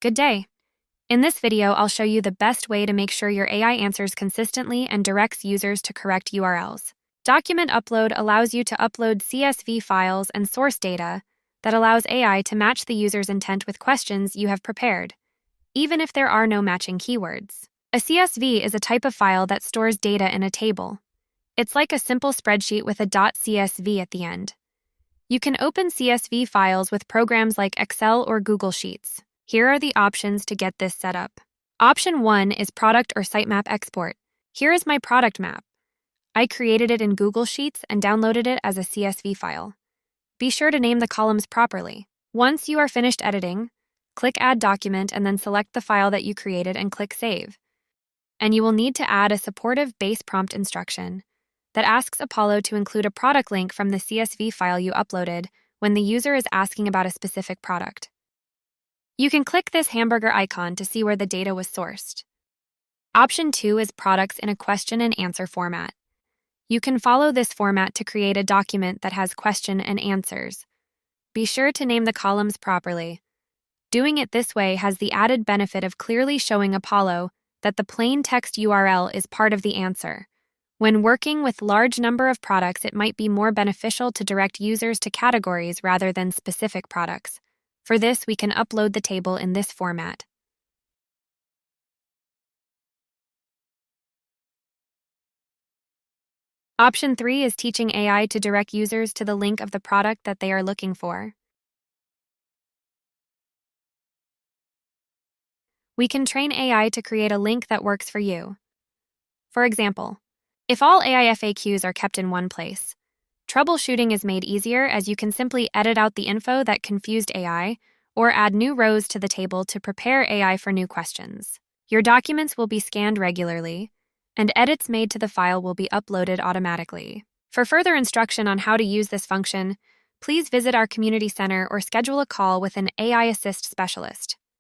Good day. In this video, I'll show you the best way to make sure your AI answers consistently and directs users to correct URLs. Document upload allows you to upload CSV files and source data that allows AI to match the user's intent with questions you have prepared, even if there are no matching keywords. A CSV is a type of file that stores data in a table. It's like a simple spreadsheet with a .csv at the end. You can open CSV files with programs like Excel or Google Sheets. Here are the options to get this set up. Option 1 is Product or Sitemap Export. Here is my product map. I created it in Google Sheets and downloaded it as a CSV file. Be sure to name the columns properly. Once you are finished editing, click Add Document and then select the file that you created and click Save. And you will need to add a supportive base prompt instruction that asks Apollo to include a product link from the CSV file you uploaded when the user is asking about a specific product. You can click this hamburger icon to see where the data was sourced. Option 2 is Products in a question and answer format. You can follow this format to create a document that has question and answers. Be sure to name the columns properly. Doing it this way has the added benefit of clearly showing Apollo that the plain text URL is part of the answer. When working with large number of products, it might be more beneficial to direct users to categories rather than specific products. For this, we can upload the table in this format. Option 3 is teaching AI to direct users to the link of the product that they are looking for. We can train AI to create a link that works for you. For example, if all AI FAQs are kept in one place, troubleshooting is made easier as you can simply edit out the info that confused AI or add new rows to the table to prepare AI for new questions. Your documents will be scanned regularly, and edits made to the file will be uploaded automatically. For further instruction on how to use this function, please visit our community center or schedule a call with an AI Assist specialist.